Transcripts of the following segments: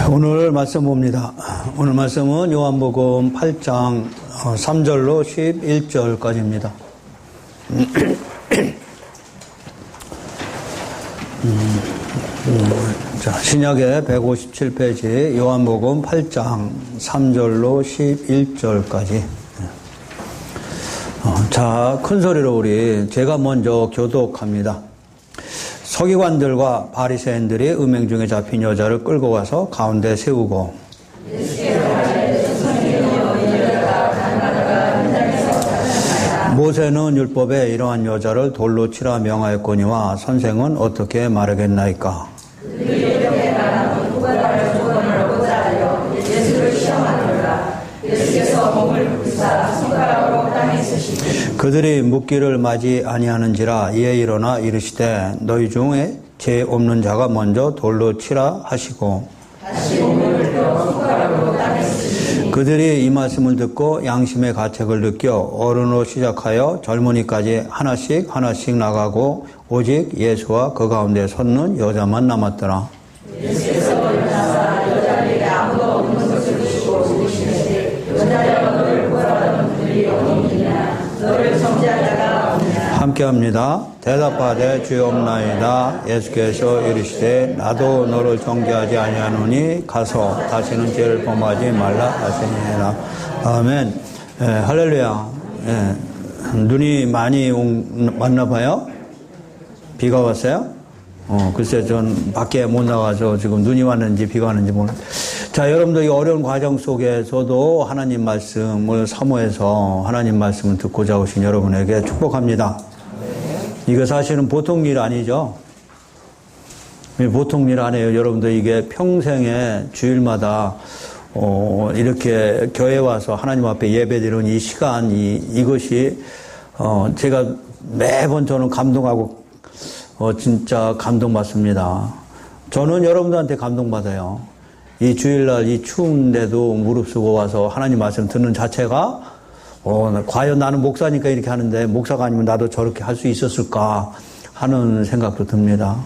오늘 말씀 봅니다. 오늘 말씀은 요한복음 8장 3절로 11절까지입니다. 자, 신약의 157페이지 요한복음 8장 3절로 11절까지. 자, 큰 소리로 제가 먼저 교독합니다. 서기관들과 바리새인들이 음행 중에 잡힌 여자를 끌고 와서 가운데 세우고 모세는 율법에 이러한 여자를 돌로 치라 명하였거니와 선생은 어떻게 말하겠나이까? 그들이 묻기를 맞이 아니하는지라 이에 일어나 이르시되 너희 중에 죄 없는 자가 먼저 돌로 치라 하시고 그들이 이 말씀을 듣고 양심의 가책을 느껴 어른으로 시작하여 젊은이까지 하나씩 나가고 오직 예수와 그 가운데 섰는 여자만 남았더라. 예수께서 일어나사 여자에게 아무도 없는 것을 보시고 물으시되 여자여 너를 구하라는 분들이 없느냐 너를 정죄할 자가 없느냐 함께합니다. 대답하되 주여 없나이다. 예수께서 이르시되 나도 너를 정죄하지 아니하노니 가서 다시는 죄를 범하지 말라 하시니라. 아멘. 할렐루야. 눈이 많이 왔나 봐요. 비가 왔어요? 글쎄 전 밖에 못 나가서 지금 눈이 왔는지 비가 왔는지 모르겠어요. 자, 여러분들 이 어려운 과정 속에서도 하나님 말씀을 사모해서 하나님 말씀을 듣고자 오신 여러분에게 축복합니다. 이거 사실은 보통 일 아니죠? 보통 일 아니에요. 여러분들 이게 평생에 주일마다 이렇게 교회 와서 하나님 앞에 예배드리는 이 시간, 이것이 제가 매번 저는 감동하고 진짜 감동받습니다. 저는 여러분들한테 감동받아요. 이 주일날 이 추운데도 무릅쓰고 와서 하나님 말씀 듣는 자체가 과연 나는 목사니까 이렇게 하는데 목사가 아니면 나도 저렇게 할 수 있었을까 하는 생각도 듭니다.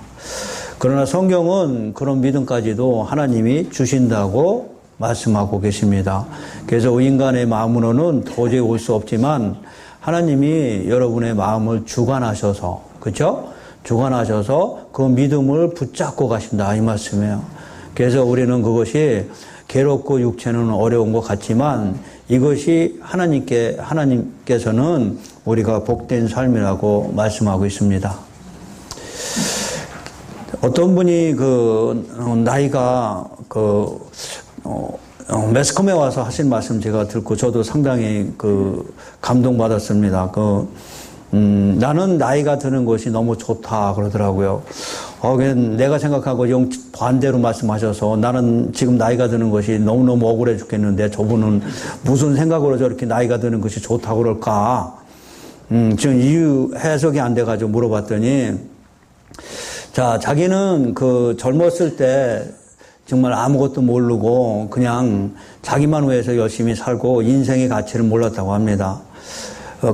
그러나 성경은 그런 믿음까지도 하나님이 주신다고 말씀하고 계십니다. 그래서 인간의 마음으로는 도저히 올 수 없지만 하나님이 여러분의 마음을 주관하셔서, 그렇죠? 주관하셔서 그 믿음을 붙잡고 가신다 이 말씀이에요. 그래서 우리는 그것이 괴롭고 육체는 어려운 것 같지만 이것이 하나님께서는 우리가 복된 삶이라고 말씀하고 있습니다. 어떤 분이 나이가 매스컴에 와서 하신 말씀 제가 듣고 저도 상당히 감동받았습니다. 나는 나이가 드는 것이 너무 좋다 그러더라고요. 내가 생각하고 반대로 말씀하셔서 나는 지금 나이가 드는 것이 너무너무 억울해 죽겠는데 저분은 무슨 생각으로 저렇게 나이가 드는 것이 좋다고 그럴까? 지금 이유 해석이 안 돼가지고 물어봤더니 자, 자기는 젊었을 때 정말 아무것도 모르고 그냥 자기만 위해서 열심히 살고 인생의 가치를 몰랐다고 합니다.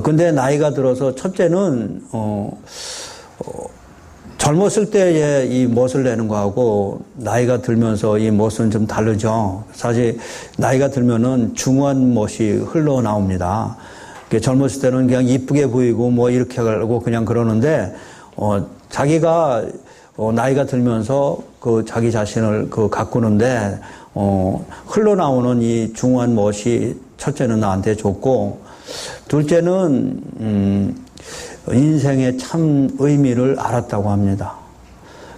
근데 나이가 들어서 첫째는 젊었을 때의 이 멋을 내는 거하고 나이가 들면서 이 멋은 좀 다르죠. 사실 나이가 들면은 중후한 멋이 흘러나옵니다. 젊었을 때는 그냥 이쁘게 보이고 뭐 이렇게 하고 그냥 그러는데 자기가 나이가 들면서 자기 자신을 가꾸는데 흘러나오는 이 중후한 멋이 첫째는 나한테 좋고 둘째는 인생의 참 의미를 알았다고 합니다.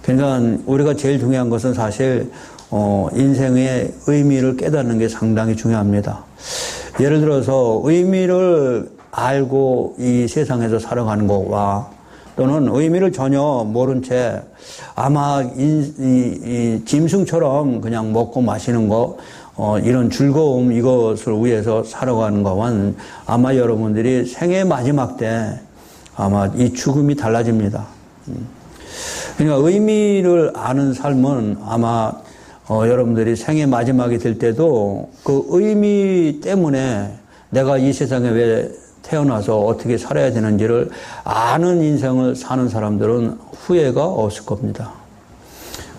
그러니까 우리가 제일 중요한 것은 사실 인생의 의미를 깨닫는 게 상당히 중요합니다. 예를 들어서 의미를 알고 이 세상에서 살아가는 것과 또는 의미를 전혀 모른 채 아마 이 짐승처럼 그냥 먹고 마시는 거 이런 즐거움 이것을 위해서 살아가는 것은 아마 여러분들이 생애 마지막 때 아마 이 죽음이 달라집니다. 그러니까 의미를 아는 삶은 아마 여러분들이 생애 마지막이 될 때도 그 의미 때문에 내가 이 세상에 왜 태어나서 어떻게 살아야 되는지를 아는 인생을 사는 사람들은 후회가 없을 겁니다.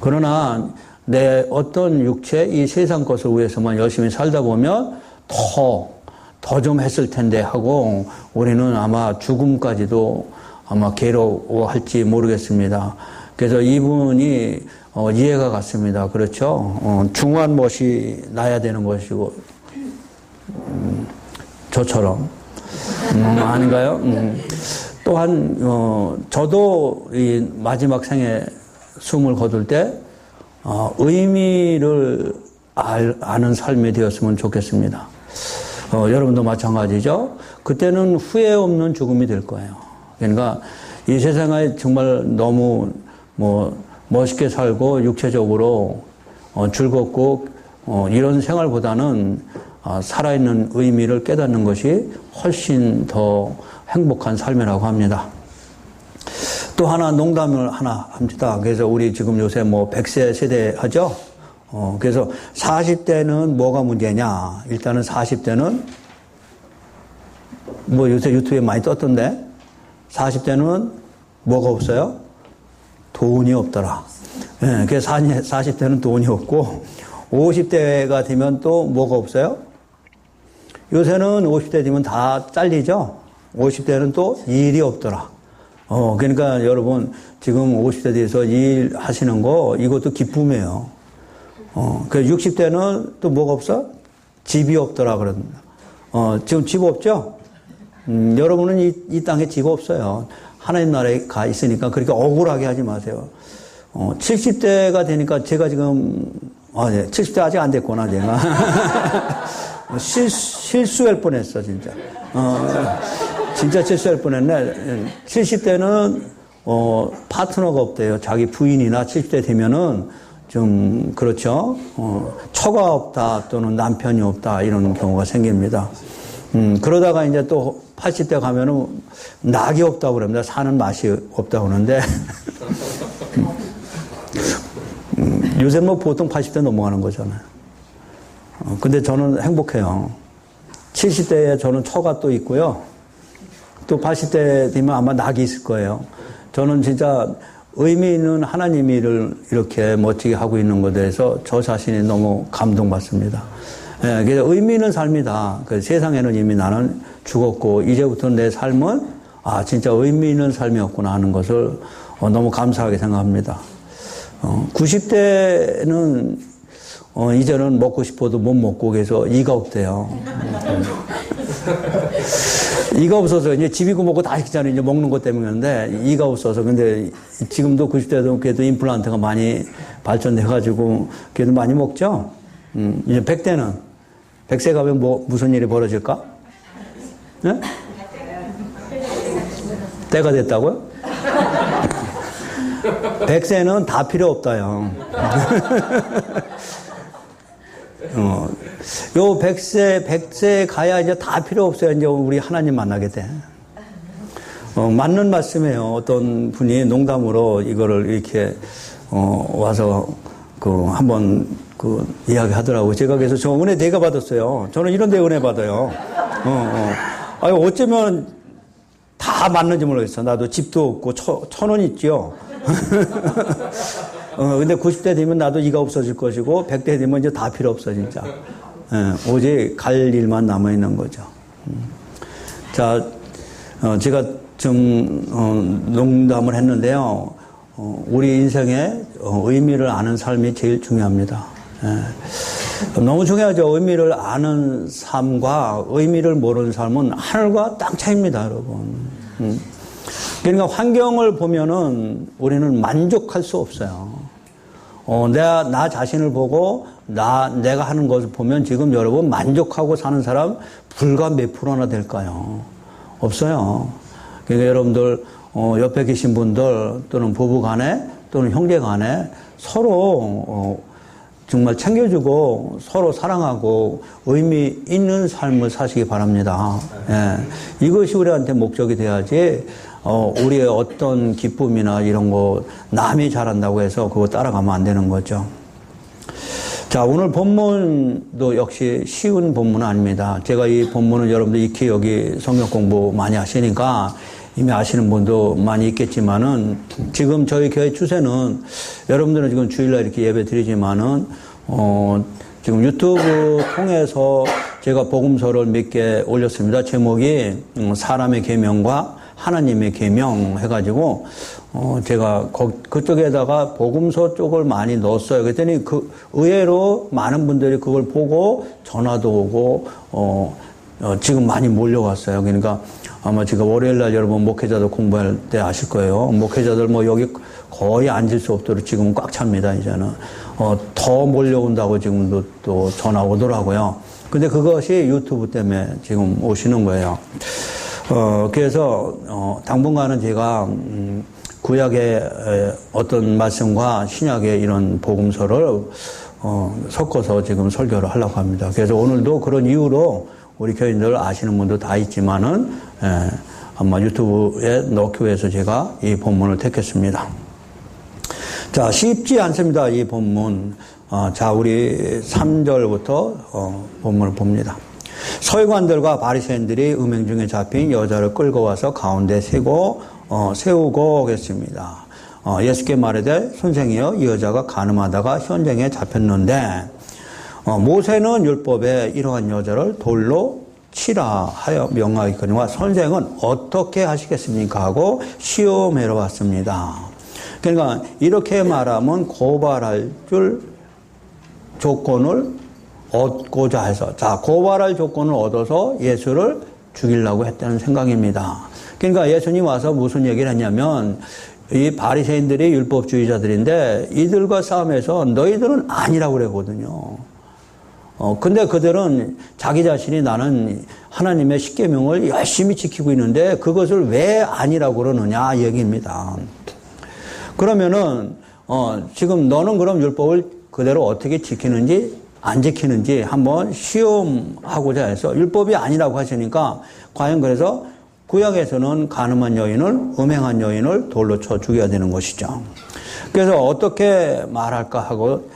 그러나 내 어떤 육체, 이 세상 것을 위해서만 열심히 살다 보면 더 좀 했을 텐데 하고 우리는 아마 죽음까지도 아마 괴로워할지 모르겠습니다. 그래서 이분이 이해가 갔습니다. 그렇죠? 중후한 못이 나야 되는 것이고 저처럼 아닌가요? 또한 저도 이 마지막 생에 숨을 거둘 때 의미를 아는 삶이 되었으면 좋겠습니다. 여러분도 마찬가지죠. 그때는 후회 없는 죽음이 될 거예요. 그러니까 이 세상에 정말 너무 멋있게 살고 육체적으로 즐겁고 이런 생활보다는 살아있는 의미를 깨닫는 것이 훨씬 더 행복한 삶이라고 합니다. 또 하나 농담을 하나 합니다. 그래서 우리 지금 요새 100세 세대 하죠? 그래서 40대는 뭐가 문제냐? 일단은 40대는 요새 유튜브에 많이 떴던데 40대는 뭐가 없어요? 돈이 없더라. 예, 그래서 40대는 돈이 없고 50대가 되면 또 뭐가 없어요? 요새는 50대 되면 다 잘리죠? 50대는 또 일이 없더라. 그러니까 여러분 지금 50대 돼서 일 하시는 거 이것도 기쁨이에요. 그 60대는 또 뭐가 없어? 집이 없더라 그럽니다. 지금 집 없죠? 여러분은 이 땅에 집 없어요. 하나님 나라에 가 있으니까 그렇게 억울하게 하지 마세요. 70대가 되니까 제가 지금 70대 아직 안 됐구나 제가. 실수할 뻔했어 진짜. 진짜 실수할 뻔했네. 70대는 파트너가 없대요. 자기 부인이나 70대 되면은 좀 그렇죠. 처가 없다 또는 남편이 없다 이런 경우가 생깁니다. 그러다가 이제 또 80대 가면은 낙이 없다고 그럽니다. 사는 맛이 없다고 그러는데 요새 보통 80대 넘어가는 거잖아요. 근데 저는 행복해요. 70대에 저는 처가 또 있고요. 또 80대 되면 아마 낙이 있을 거예요. 저는 진짜 의미 있는 하나님이 일을 이렇게 멋지게 하고 있는 것에 대해서 저 자신이 너무 감동받습니다. 예, 그래서 의미 있는 삶이다. 그 세상에는 이미 나는 죽었고 이제부터 내 삶은 진짜 의미 있는 삶이었구나 하는 것을 너무 감사하게 생각합니다. 90대는 이제는 먹고 싶어도 못 먹고 그래서 이가 없대요. 이가 없어서 이제 집이고 먹고 다 시키잖아요. 이제 먹는 것 때문인데 이가 없어서 근데 지금도 90대도 그래도 임플란트가 많이 발전돼가지고 그래도 많이 먹죠. 이제 100세 가면 무슨 일이 벌어질까? 네? 때가 됐다고요? 100세는 다 필요 없다요. 요 100세 가야 이제 다 필요 없어요. 이제 우리 하나님 만나게 돼. 맞는 말씀이에요. 어떤 분이 농담으로 이거를 이렇게, 와서, 한번, 이야기 하더라고요. 제가 그래서 저 은혜 내가 받았어요. 저는 이런 데 은혜 받아요. 어쩌면 다 맞는지 모르겠어. 나도 집도 없고, 1,000원 있죠. 근데 90대 되면 나도 이가 없어질 것이고 100대 되면 이제 다 필요 없어 진짜. 오직 갈 일만 남아 있는 거죠. 자, 제가 좀 농담을 했는데요. 우리 인생에 의미를 아는 삶이 제일 중요합니다. 너무 중요하죠. 의미를 아는 삶과 의미를 모르는 삶은 하늘과 땅 차이입니다, 여러분. 그러니까 환경을 보면은 우리는 만족할 수 없어요. 나 자신을 보고 내가 하는 것을 보면 지금 여러분 만족하고 사는 사람 불과 몇 프로나 될까요? 없어요. 그러니까 여러분들 옆에 계신 분들 또는 부부 간에 또는 형제 간에 서로 정말 챙겨주고 서로 사랑하고 의미 있는 삶을 사시기 바랍니다. 예. 이것이 우리한테 목적이 돼야지 우리의 어떤 기쁨이나 이런 거 남이 잘한다고 해서 그거 따라가면 안 되는 거죠. 자, 오늘 본문도 역시 쉬운 본문은 아닙니다. 제가 이 본문은 여러분들 익히 여기 성경 공부 많이 하시니까 이미 아시는 분도 많이 있겠지만은 지금 저희 교회 추세는 여러분들은 지금 주일날 이렇게 예배 드리지만은 지금 유튜브 통해서 제가 복음서를 몇 개 올렸습니다. 제목이 사람의 계명과 하나님의 계명 해가지고 제가 그쪽에다가 복음서 쪽을 많이 넣었어요. 그랬더니 의외로 많은 분들이 그걸 보고 전화도 오고 지금 많이 몰려왔어요. 그러니까 아마 지금 월요일날 여러분 목회자들 공부할 때 아실 거예요. 목회자들 뭐 여기 거의 앉을 수 없도록 지금 꽉 찹니다. 이제는 더 몰려온다고 지금도 또 전화 오더라고요. 근데 그것이 유튜브 때문에 지금 오시는 거예요. 그래서 당분간은 제가 구약의 어떤 말씀과 신약의 이런 복음서를 섞어서 지금 설교를 하려고 합니다. 그래서 오늘도 그런 이유로 우리 교인들 아시는 분도 다 있지만은 아마 유튜브에 넣기 위해서 제가 이 본문을 택했습니다. 자, 쉽지 않습니다. 이 본문. 자, 우리 3절부터 본문을 봅니다. 서기관들과 바리새인들이 음행 중에 잡힌 여자를 끌고 와서 가운데 세우고 계십니다. 예수께 말하되 선생이여 이 여자가 간음하다가 현장에 잡혔는데 모세는 율법에 이러한 여자를 돌로 치라 하여 명하였거니와 선생은 어떻게 하시겠습니까 하고 시험하러 왔습니다. 그러니까 이렇게 말하면 고발할 줄 조건을 얻고자 해서 고발할 조건을 얻어서 예수를 죽이려고 했다는 생각입니다. 그러니까 예수님 와서 무슨 얘기를 했냐면 이 바리새인들이 율법주의자들인데 이들과 싸움해서 너희들은 아니라고 그러거든요. 근데 그들은 자기 자신이 나는 하나님의 십계명을 열심히 지키고 있는데 그것을 왜 아니라고 그러느냐 얘기입니다. 그러면은 지금 너는 그럼 율법을 그대로 어떻게 지키는지 안 지키는지 한번 시험하고자 해서 율법이 아니라고 하시니까 과연 그래서 구약에서는 간음한 여인을 음행한 여인을 돌로 쳐 죽여야 되는 것이죠. 그래서 어떻게 말할까 하고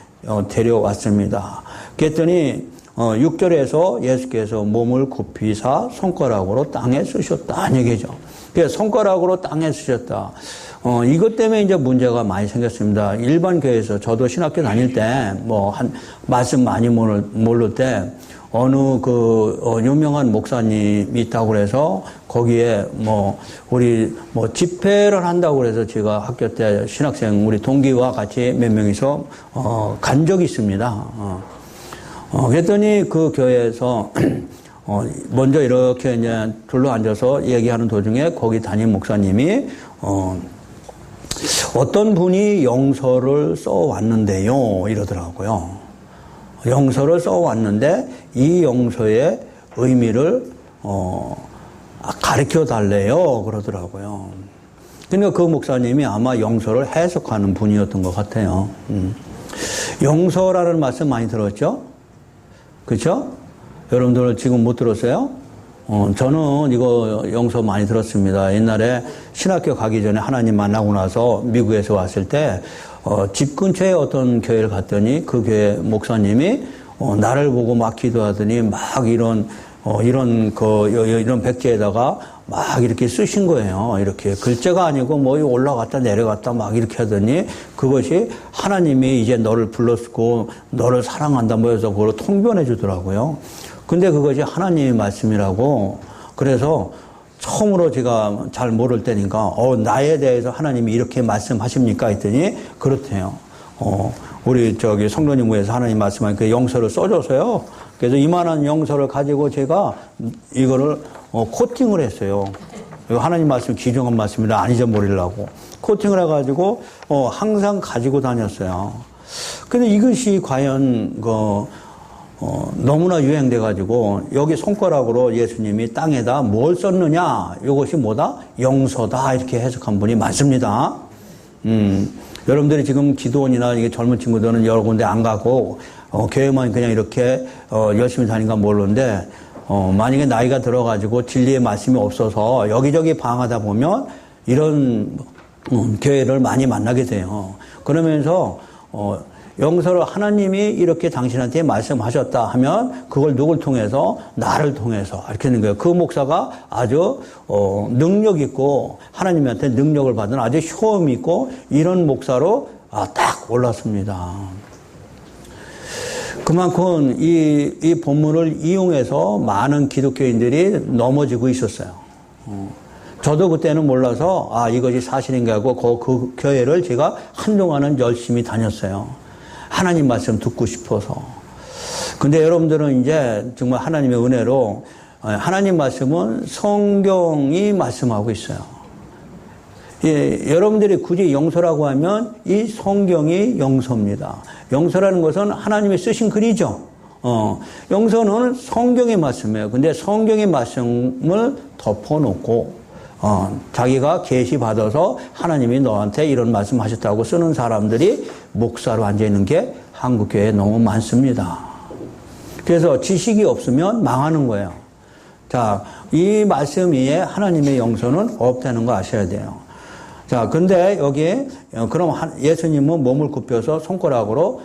데려왔습니다. 그랬더니 6절에서 예수께서 몸을 굽히사 손가락으로 땅에 쓰셨다는 얘기죠. 그래서 손가락으로 땅에 쓰셨다. 이것 때문에 이제 문제가 많이 생겼습니다. 일반 교회에서 저도 신학교 다닐 때 말씀 많이 모를 때 어느 유명한 목사님이 있다고 그래서 거기에 우리 집회를 한다고 그래서 제가 학교 때 신학생 우리 동기와 같이 몇 명이서 간 적이 있습니다. 그랬더니 그 교회에서 먼저 이렇게 이제 둘러 앉아서 얘기하는 도중에 거기 담임 목사님이 어떤 분이 영서를 써왔는데요 이러더라고요. 영서를 써왔는데 이 영서의 의미를 가르쳐 달래요 그러더라고요. 그러니까 그 목사님이 아마 영서를 해석하는 분이었던 것 같아요. 영서라는 말씀 많이 들었죠? 그렇죠? 여러분들 지금 못 들었어요? 저는 이거 영서 많이 들었습니다. 옛날에 신학교 가기 전에 하나님 만나고 나서 미국에서 왔을 때 집 근처에 어떤 교회를 갔더니 그 교회 목사님이 나를 보고 막 기도하더니 막 이런 백지에다가 막 이렇게 쓰신 거예요. 이렇게 글자가 아니고 올라갔다 내려갔다 막 이렇게 하더니 그것이 하나님이 이제 너를 불렀고 너를 사랑한다 해서 그걸 통변해 주더라고요. 근데 그것이 하나님의 말씀이라고 그래서 처음으로 제가 잘 모를 때니까 나에 대해서 하나님이 이렇게 말씀하십니까 했더니 그렇대요. 우리 성도님 위해서 하나님 말씀하니까 영서를 써줘서요. 그래서 이만한 영서를 가지고 제가 이거를 코팅을 했어요. 이거 하나님 말씀 귀중한 말씀이라 안 잊어버리려고 코팅을 해가지고 항상 가지고 다녔어요. 근데 이것이 과연 너무나 유행돼가지고 여기 손가락으로 예수님이 땅에다 뭘 썼느냐 이것이 뭐다? 영서다 이렇게 해석한 분이 많습니다. 여러분들이 지금 기도원이나 이게 젊은 친구들은 여러 군데 안 가고 교회만 그냥 이렇게 열심히 다니까 모르는데 만약에 나이가 들어가지고 진리의 말씀이 없어서 여기저기 방황하다 보면 이런 교회를 많이 만나게 돼요. 그러면서 용서를 하나님이 이렇게 당신한테 말씀하셨다 하면 그걸 누굴 통해서? 나를 통해서 이렇게 하는 거예요. 그 목사가 아주 능력 있고 하나님한테 능력을 받은 아주 효험 있고 이런 목사로 딱 올랐습니다. 그만큼 이 본문을 이용해서 많은 기독교인들이 넘어지고 있었어요. 저도 그때는 몰라서 이것이 사실인가 하고 그 교회를 제가 한동안은 열심히 다녔어요. 하나님 말씀 듣고 싶어서. 근데 여러분들은 이제 정말 하나님의 은혜로 하나님 말씀은 성경이 말씀하고 있어요. 예, 여러분들이 굳이 용서라고 하면 이 성경이 용서입니다. 용서라는 것은 하나님이 쓰신 글이죠. 용서는 성경의 말씀이에요. 근데 성경의 말씀을 덮어놓고 자기가 계시받아서 하나님이 너한테 이런 말씀 하셨다고 쓰는 사람들이 목사로 앉아있는 게 한국교회에 너무 많습니다. 그래서 지식이 없으면 망하는 거예요. 자, 이 말씀 위에 하나님의 용서는 없다는 거 아셔야 돼요. 자, 근데 여기에, 그럼 예수님은 몸을 굽혀서 손가락으로,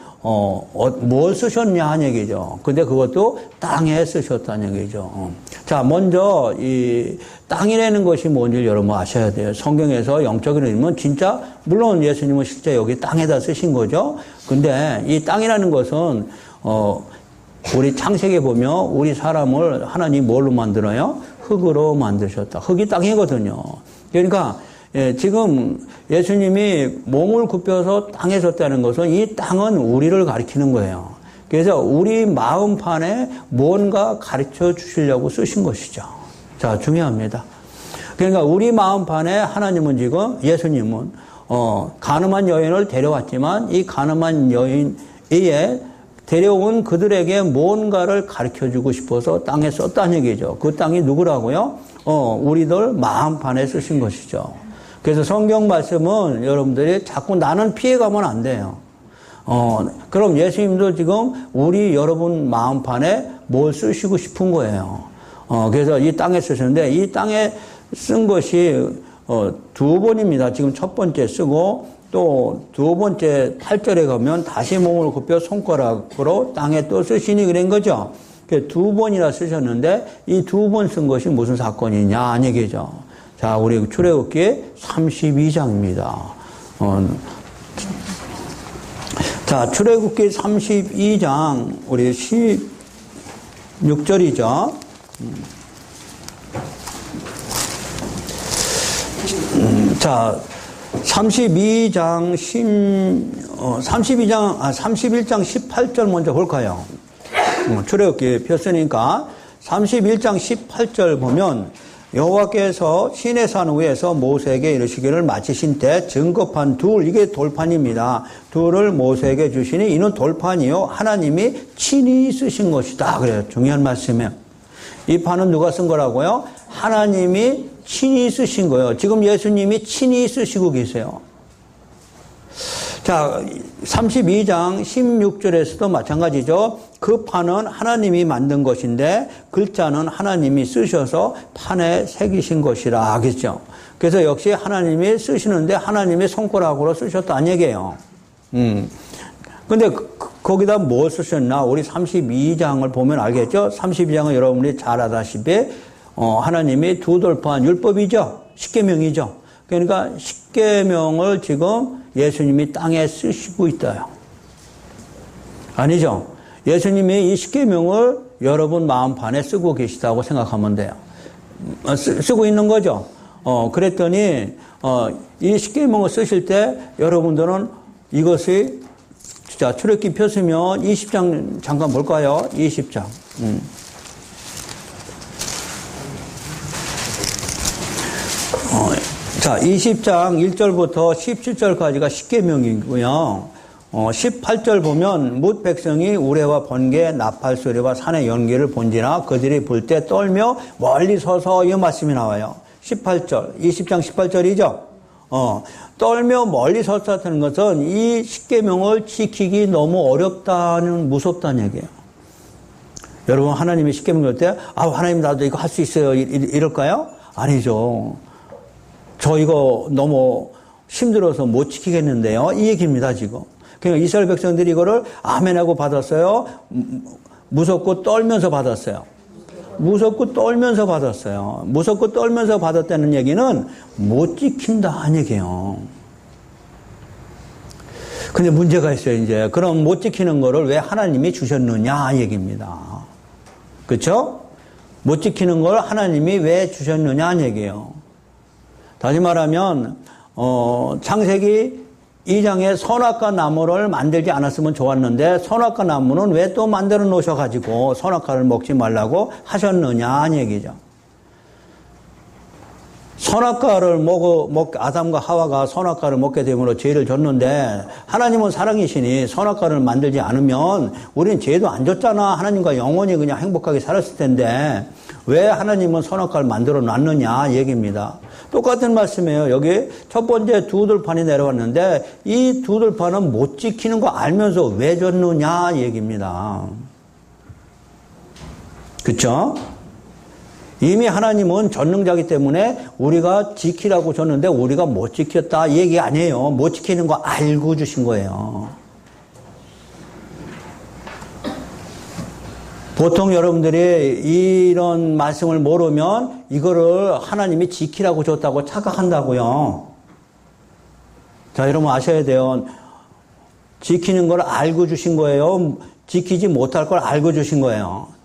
뭘 쓰셨냐 한 얘기죠. 근데 그것도 땅에 쓰셨다는 얘기죠. 자, 먼저, 이 땅이라는 것이 뭔지 여러분 아셔야 돼요. 성경에서 영적인 의미는 진짜, 물론 예수님은 실제 여기 땅에다 쓰신 거죠. 근데 이 땅이라는 것은, 우리 창세기에 보면 우리 사람을 하나님 뭘로 만들어요? 흙으로 만드셨다. 흙이 땅이거든요. 그러니까, 예, 지금 예수님이 몸을 굽혀서 땅에 섰다는 것은 이 땅은 우리를 가리키는 거예요. 그래서 우리 마음판에 뭔가 가르쳐 주시려고 쓰신 것이죠. 자, 중요합니다. 그러니까 우리 마음판에 하나님은 지금 예수님은 가늠한 여인을 데려왔지만 이 가늠한 여인에 데려온 그들에게 뭔가를 가르쳐 주고 싶어서 땅에 썼다는 얘기죠. 그 땅이 누구라고요? 우리들 마음판에 쓰신 것이죠. 그래서 성경 말씀은 여러분들이 자꾸 나는 피해가면 안 돼요. 그럼 예수님도 지금 우리 여러분 마음판에 뭘 쓰시고 싶은 거예요. 그래서 이 땅에 쓰셨는데 이 땅에 쓴 것이 두 번입니다. 지금 첫 번째 쓰고 또 두 번째 8절에 가면 다시 몸을 굽혀 손가락으로 땅에 또 쓰시니 그런 거죠. 두 번이나 쓰셨는데 이 두 번 쓴 것이 무슨 사건이냐 하는 얘기죠. 자, 우리 출애굽기 32장입니다. 자, 출애굽기 32장 우리 16절이죠. 자, 31장 18절 먼저 볼까요? 출애굽기 폈으니까 31장 18절 보면 여호와께서 시내산 위에서 모세에게 이르시기를 마치신 때 증거판 둘, 이게 돌판입니다. 둘을 모세에게 주시니 이는 돌판이요 하나님이 친히 쓰신 것이다. 그래요. 중요한 말씀이에요. 이 판은 누가 쓴 거라고요? 하나님이 친히 쓰신 거예요. 지금 예수님이 친히 쓰시고 계세요. 자, 32장 16절에서도 마찬가지죠. 그 판은 하나님이 만든 것인데 글자는 하나님이 쓰셔서 판에 새기신 것이라 하겠죠. 그래서 역시 하나님이 쓰시는데 하나님의 손가락으로 쓰셨다는 얘기예요. 근데 거기다 뭘 쓰셨나? 우리 32장을 보면 알겠죠? 32장은 여러분들이 잘 아다시피 하나님이 두 돌판 율법이죠. 십계명이죠. 그러니까 십계명을 지금 예수님이 땅에 쓰시고 있다요. 아니죠. 예수님이 이 십계명을 여러분 마음판에 쓰고 계시다고 생각하면 돼요. 쓰고 있는 거죠. 그랬더니 이 십계명을 쓰실 때 여러분들은 이것이 자, 출애굽기 폈으면 20장 잠깐 볼까요? 20장. 자, 20장 1절부터 17절까지가 십계명이고요. 18절 보면 뭇 백성이 우레와 번개 나팔 소리와 산의 연기를 본지나 그들이 볼 때 떨며 멀리 서서 이 말씀이 나와요. 18절, 20장 18절이죠. 떨며 멀리 섰다는 것은 이 십계명을 지키기 너무 어렵다는, 무섭다는 얘기예요. 여러분, 하나님이 십계명 줄 때, 하나님 나도 이거 할 수 있어요. 이럴까요? 아니죠. 저 이거 너무 힘들어서 못 지키겠는데요. 이 얘기입니다, 지금. 그러니까 이스라엘 백성들이 이거를 아멘하고 받았어요. 무섭고 떨면서 받았어요. 무섭고 떨면서 받았어요. 무섭고 떨면서 받았다는 얘기는 못 지킨다 하는 얘기예요. 근데 문제가 있어요, 이제. 그럼 못 지키는 거를 왜 하나님이 주셨느냐 얘기입니다. 그렇죠? 못 지키는 걸 하나님이 왜 주셨느냐 얘기예요. 다시 말하면 창세기 2장에 선악과 나무를 만들지 않았으면 좋았는데 선악과 나무는 왜 또 만들어 놓으셔가지고 선악과를 먹지 말라고 하셨느냐 얘기죠. 선악과를 아담과 하와가 선악과를 먹게 됨으로 죄를 졌는데 하나님은 사랑이시니 선악과를 만들지 않으면 우리는 죄도 안 졌잖아. 하나님과 영원히 그냥 행복하게 살았을 텐데 왜 하나님은 선악과를 만들어 놨느냐 얘기입니다. 똑같은 말씀이에요. 여기 첫 번째 두들판이 내려왔는데 이 두들판은 못 지키는 거 알면서 왜 줬느냐 얘기입니다. 그렇죠? 이미 하나님은 전능자이기 때문에 우리가 지키라고 줬는데 우리가 못 지켰다 얘기 아니에요. 못 지키는 거 알고 주신 거예요. 보통 여러분들이 이런 말씀을 모르면 이거를 하나님이 지키라고 줬다고 착각한다고요. 자, 여러분 아셔야 돼요. 지키는 걸 알고 주신 거예요. 지키지 못할 걸 알고 주신 거예요.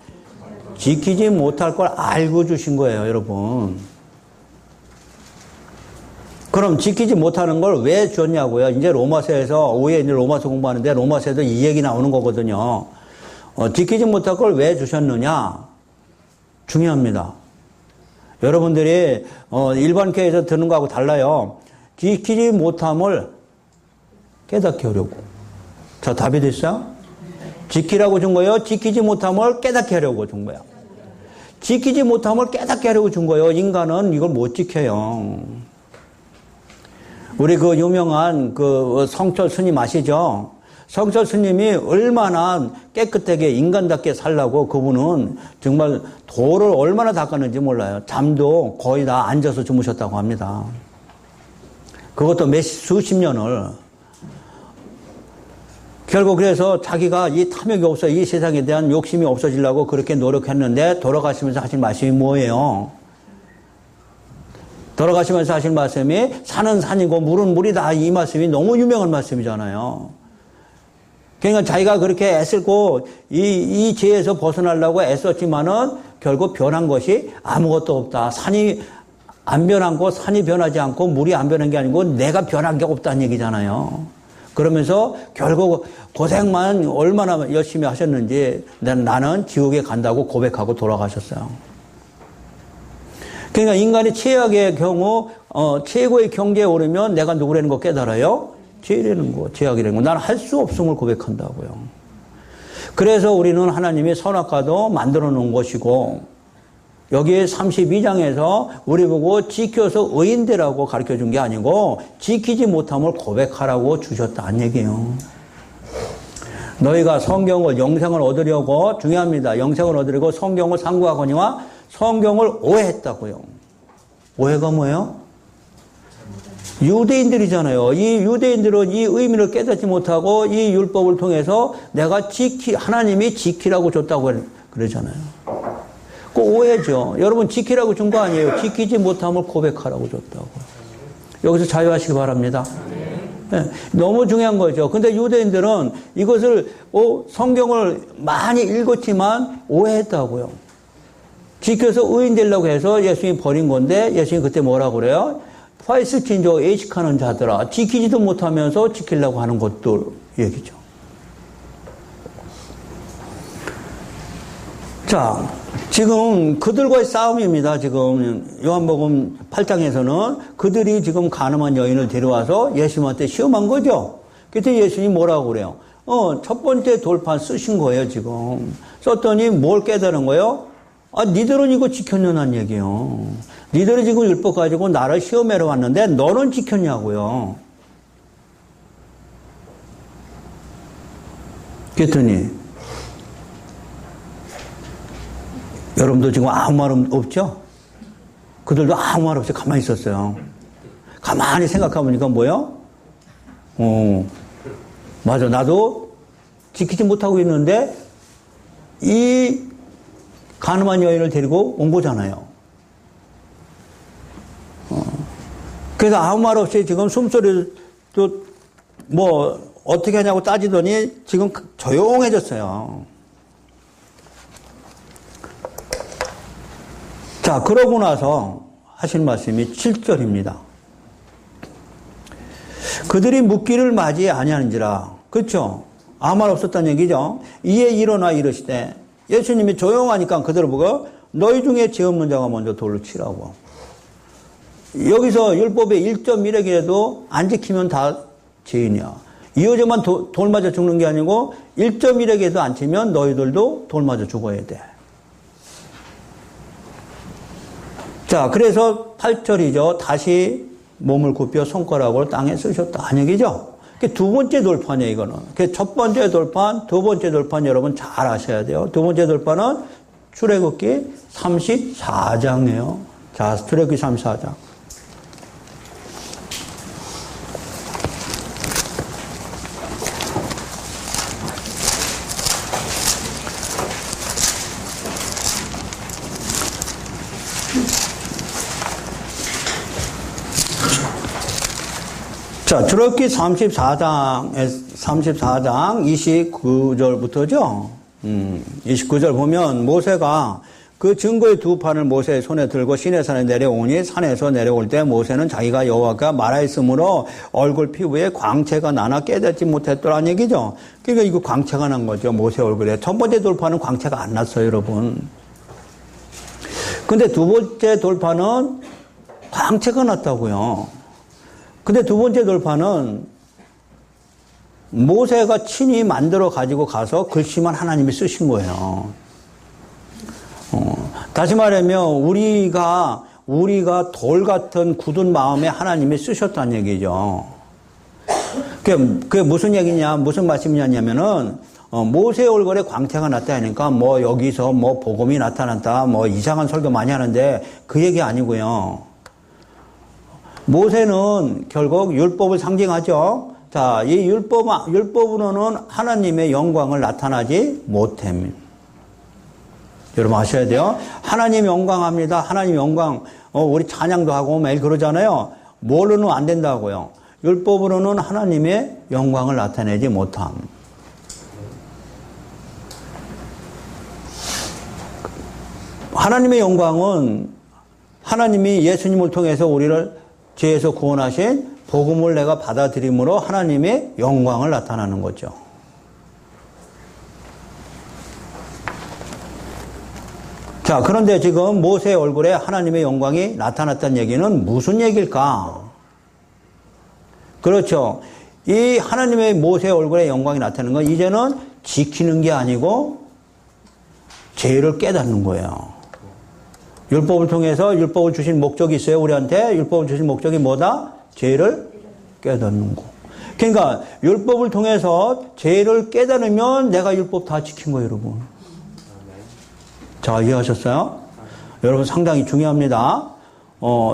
지키지 못할 걸 알고 주신 거예요, 여러분. 그럼 지키지 못하는 걸 왜 줬냐고요? 이제 로마서에서, 오후에 이제 로마서 공부하는데 로마서에도 이 얘기 나오는 거거든요. 지키지 못할 걸 왜 주셨느냐? 중요합니다. 여러분들이 일반 교회에서 듣는 거하고 달라요. 지키지 못함을 깨닫게 하려고. 자, 답이 됐어요? 지키라고 준 거예요? 지키지 못함을 깨닫게 하려고 준 거예요. 지키지 못함을 깨닫게 하려고 준 거예요. 인간은 이걸 못 지켜요. 우리 그 유명한 그 성철 스님 아시죠? 성철 스님이 얼마나 깨끗하게 인간답게 살라고 그분은 정말 돌을 얼마나 닦았는지 몰라요. 잠도 거의 다 앉아서 주무셨다고 합니다. 그것도 수십 년을. 결국 그래서 자기가 이 탐욕이 없어, 이 세상에 대한 욕심이 없어지려고 그렇게 노력했는데 돌아가시면서 하신 말씀이 뭐예요? 돌아가시면서 하신 말씀이 산은 산이고 물은 물이다. 이 말씀이 너무 유명한 말씀이잖아요. 그러니까 자기가 그렇게 애쓰고 이 죄에서 벗어나려고 애썼지만은 결국 변한 것이 아무것도 없다. 산이 안 변한 거, 산이 변하지 않고 물이 안 변한 게 아니고 내가 변한 게 없다는 얘기잖아요. 그러면서 결국 고생만 얼마나 열심히 하셨는지 나는 지옥에 간다고 고백하고 돌아가셨어요. 그러니까 인간이 최악의 경우 최고의 경지에 오르면 내가 누구라는 거 깨달아요? 죄라는 거, 죄악이라는 거. 나는 할 수 없음을 고백한다고요. 그래서 우리는 하나님이 선악과도 만들어 놓은 것이고 여기 32장에서 우리 보고 지켜서 의인되라고 가르쳐 준 게 아니고 지키지 못함을 고백하라고 주셨다는 얘기예요. 너희가 성경을 영생을 얻으려고 중요합니다. 영생을 얻으려고 성경을 상고하거니와 성경을 오해했다고요. 오해가 뭐예요? 유대인들이잖아요. 이 유대인들은 이 의미를 깨닫지 못하고 이 율법을 통해서 내가 하나님이 지키라고 줬다고 그러잖아요. 그 오해죠. 여러분 지키라고 준 거 아니에요. 지키지 못함을 고백하라고 줬다고. 여기서 자유하시기 바랍니다. 네, 너무 중요한 거죠. 근데 유대인들은 이것을 성경을 많이 읽었지만 오해했다고요. 지켜서 의인 되려고 해서 예수님이 버린 건데 예수님이 그때 뭐라고 그래요? 파이스친조 예식하는 자들아. 지키지도 못하면서 지키려고 하는 것들 얘기죠. 자, 지금 그들과의 싸움입니다. 지금 요한복음 8장에서는 그들이 지금 가늠한 여인을 데려와서 예수님한테 시험한 거죠. 그때 예수님이 뭐라고 그래요? 첫 번째 돌판 쓰신 거예요, 지금. 썼더니 뭘 깨달은 거예요? 니들은 이거 지켰냐는 얘기예요. 니들은 지금 율법 가지고 나를 시험하러 왔는데 너는 지켰냐고요. 그랬더니 여러분도 지금 아무 말 없죠? 그들도 아무 말 없이 가만히 있었어요. 가만히 생각해보니까 뭐예요? 맞아. 나도 지키지 못하고 있는데 이 가늠한 여인을 데리고 온 거잖아요. 그래서 아무 말 없이 지금 숨소리도 뭐 어떻게 하냐고 따지더니 지금 조용해졌어요. 자, 그러고 나서 하신 말씀이 7절입니다. 그들이 묻기를 맞이 아니하는지라. 그렇죠? 아무 말 없었다는 얘기죠. 이에 일어나 이르시되, 예수님이 조용하니까 그들을 보고 너희 중에 죄 없는 자가 먼저 돌로 치라고. 여기서 율법의 1.1에게도 안 지키면 다 죄인이야. 이 여자만 돌 맞아 죽는 게 아니고 1.1에게도 안 치면 너희들도 돌 맞아 죽어야 돼. 자, 그래서 8절이죠. 다시 몸을 굽혀 손가락으로 땅에 쓰셨다. 한 얘기죠. 두 번째 돌판이에요, 이거는. 첫 번째 돌판, 두 번째 돌판 여러분 잘 아셔야 돼요. 두 번째 돌판은 출애굽기 34장이에요. 자, 출애굽기 34장. 자, 출애굽기 34장 29절부터죠. 29절 보면 모세가 그 증거의 두 판을 모세의 손에 들고 시내산에 내려오니 산에서 내려올 때 모세는 자기가 여호와가 말하였으므로 얼굴 피부에 광채가 나나 깨닫지 못했더라는 얘기죠. 그러니까 이거 광채가 난 거죠. 모세 얼굴에. 첫 번째 돌판은 광채가 안 났어요, 여러분. 근데 두 번째 돌판은 광채가 났다고요. 근데 두 번째 돌판은 모세가 친히 만들어 가지고 가서 글씨만 하나님이 쓰신 거예요. 다시 말하면 우리가 돌 같은 굳은 마음에 하나님이 쓰셨다는 얘기죠. 그게 무슨 얘기냐, 무슨 말씀이냐면은 모세 얼굴에 광채가 났다 하니까 뭐 여기서 뭐 복음이 나타났다, 뭐 이상한 설교 많이 하는데 그 얘기 아니고요. 모세는 결국 율법을 상징하죠. 자, 이 율법으로는 하나님의 영광을 나타나지 못함. 여러분 아셔야 돼요. 하나님 영광합니다. 하나님 영광. 우리 찬양도 하고 매일 그러잖아요. 뭘로는 안 된다고요. 율법으로는 하나님의 영광을 나타내지 못함. 하나님의 영광은 하나님이 예수님을 통해서 우리를 죄에서 구원하신 복음을 내가 받아들임으로 하나님의 영광을 나타나는 거죠. 자, 그런데 지금 모세의 얼굴에 하나님의 영광이 나타났다는 얘기는 무슨 얘기일까? 그렇죠. 이 하나님의 모세의 얼굴에 영광이 나타나는 건 이제는 지키는 게 아니고 죄를 깨닫는 거예요. 율법을 통해서 율법을 주신 목적이 있어요. 우리한테 율법을 주신 목적이 뭐다? 죄를 깨닫는 거. 그러니까 율법을 통해서 죄를 깨달으면 내가 율법 다 지킨 거예요, 여러분. 자, 이해하셨어요? 여러분 상당히 중요합니다.